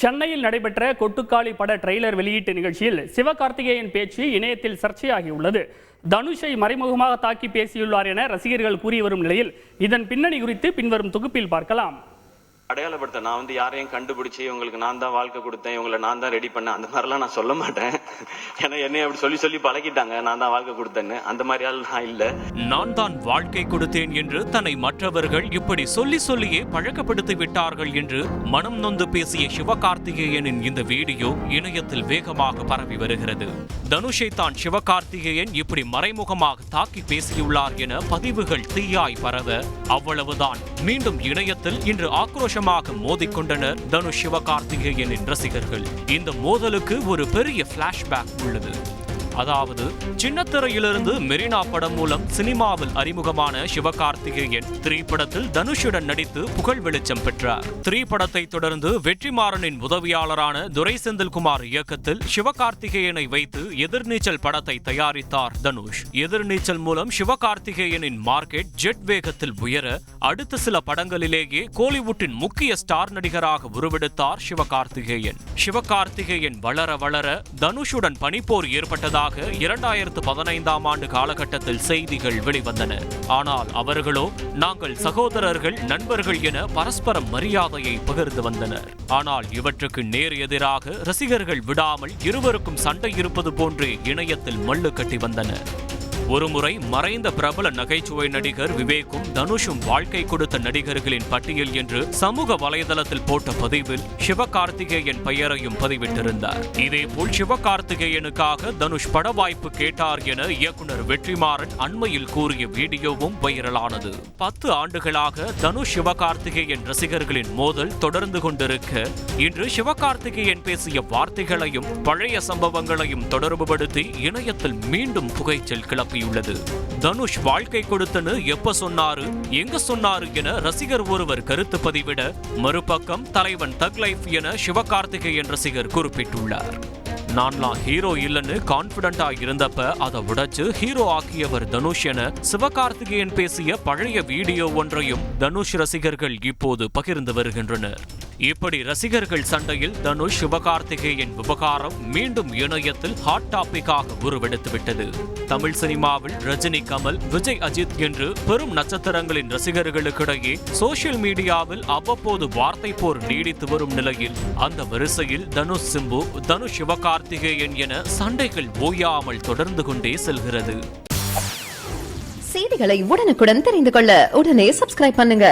சென்னையில் நடைபெற்ற கொட்டுக்காளி பட ட்ரெய்லர் வெளியீட்டு நிகழ்ச்சியில் சிவகார்த்திகேயன் பேச்சு இணையத்தில் சர்ச்சையாகியுள்ளது. தனுஷை மறைமுகமாக தாக்கி பேசியுள்ளார் என ரசிகர்கள் கூறி வரும் நிலையில் இதன் பின்னணி குறித்து பின்வரும் தொகுப்பில் பார்க்கலாம். அடையாளப்படுத்த நான் யாரையும் கண்டுபிடிச்சி உங்களுக்கு நான் தான் வாழ்க்கை கொடுத்தேன், இவங்களை நான் தான் ரெடி பண்ணேன், அந்த மாதிரிலாம் நான் சொல்ல மாட்டேன். ஏன்னா என்னை அப்படி சொல்லி சொல்லி பழகிட்டாங்க, நான் தான் வாழ்க்கை கொடுத்தேன்னு. அந்த மாதிரி ஆள் நான் இல்லை. நான் தான் வாழ்க்கை கொடுத்தேன் என்று தன்னை மற்றவர்கள் இப்படி சொல்லி சொல்லியே பழக்கப்படுத்தி விட்டார்கள் என்று மனம் நொந்து பேசிய சிவகார்த்திகேயனின் இந்த வீடியோ இணையத்தில் வேகமாக பரவி வருகிறது. தனுஷை தான் சிவகார்த்திகேயன் இப்படி மறைமுகமாக தாக்கி பேசியுள்ளார் என பதிவுகள் தீயாய் பரவ அவ்வளவுதான் மீண்டும் இணையத்தில் இன்று ஆக்ரோஷ மோதிக்கொண்டனர் தனுஷ் சிவகார்த்திகேயனின் ரசிகர்கள். இந்த மோதலுக்கு ஒரு பெரிய பிளாஷ்பேக் உள்ளது. அதாவது சின்னத்திரையிலிருந்து மெரினா படம் மூலம் சினிமாவில் அறிமுகமான சிவகார்த்திகேயன் திரைப்படத்தில் தனுஷுடன் நடித்து புகழ் வெளிச்சம் பெற்றார். திரைப்படத்தை தொடர்ந்து வெற்றிமாறனின் உதவியாளரான துரை செந்தில்குமார் இயக்கத்தில் சிவகார்த்திகேயனை வைத்து எதிர்நீச்சல் படத்தை தயாரித்தார் தனுஷ். எதிர்நீச்சல் மூலம் சிவகார்த்திகேயனின் மார்க்கெட் ஜெட் வேகத்தில் உயர அடுத்த சில படங்களிலேயே கோலிவுட்டின் முக்கிய ஸ்டார் நடிகராக உருவெடுத்தார் சிவகார்த்திகேயன். சிவகார்த்திகேயன் வளர வளர தனுஷுடன் பனிப்போர் ஏற்பட்டதாக 2015ஆம் ஆண்டு காலகட்டத்தில் செய்திகள் வெளிவந்தன. ஆனால் அவர்களோ நாங்கள் சகோதரர்கள், நண்பர்கள் என பரஸ்பரம் மரியாதையை பகிர்ந்து வந்தனர். ஆனால் இவற்றுக்கு நேர் எதிராக ரசிகர்கள் விடாமல் இருவருக்கும் சண்டை இருப்பது போன்றே இணையத்தில் மல்லு கட்டி வந்தனர். ஒருமுறை மறைந்த பிரபல நகைச்சுவை நடிகர் விவேக்கும் தனுஷும் வாழ்க்கை கொடுத்த நடிகர்களின் பட்டியல் என்று சமூக வலைதளத்தில் போட்ட பதிவில் சிவகார்த்திகேயன் பெயரையும் பதிவிட்டிருந்தார். இதேபோல் சிவகார்த்திகேயனுக்காக தனுஷ் பட வாய்ப்பு கேட்டார் என இயக்குனர் வெற்றிமாறன் அண்மையில் கூறிய வீடியோவும் வைரலானது. 10 ஆண்டுகளாக தனுஷ் சிவகார்த்திகேயன் ரசிகர்களின் மோதல் தொடர்ந்து கொண்டிருக்க இன்று சிவகார்த்திகேயன் பேசிய வார்த்தைகளையும் பழைய சம்பவங்களையும் தொடர்புபடுத்தி இணையத்தில் மீண்டும் புகைச்சல் கிளப்பி உள்ளது. தனுஷ் வாழ்க்கை கொடுத்தனு எப்ப சொன்னாரு, எங்க சொன்னாரு என ரசிகர் ஒருவர் கருத்து பதிவிட, மறுபக்கம் தலைவன் தக் லைஃப் என சிவகார்த்திகேயன் ரசிகர் குறிப்பிட்டுள்ளார். நான்லாம் ஹீரோ இல்லைன்னு கான்பிடண்டா இருந்தப்ப அதை உடைச்சு ஹீரோ ஆக்கியவர் தனுஷ் என சிவகார்த்திகேயன் பேசிய பழைய வீடியோ ஒன்றையும் தனுஷ் ரசிகர்கள் இப்போது பகிர்ந்து வருகின்றனர். இப்படி ரசிகர்கள் சண்டையில் தனுஷ் சிவகார்த்திகேயன் விவகாரம் மீண்டும் இணையத்தில் ஹாட் டாபிக்காக உருவெடுத்துவிட்டது. தமிழ் சினிமாவில் ரஜினி, கமல், விஜய், அஜித் என்று பெரும் நட்சத்திரங்களின் ரசிகர்களுக்கிடையே சோசியல் மீடியாவில் அவ்வப்போது வார்த்தை போர் நீடித்து வரும் நிலையில் அந்த வரிசையில் தனுஷ் சிம்பு, தனுஷ் சிவகார்த்திகேயன் என சண்டைகள் ஓயாமல் தொடர்ந்து கொண்டே செல்கிறது. செய்திகளை உடனுக்குடன் தெரிந்து கொள்ள உடனே சப்ஸ்கிரைப் பண்ணுங்க.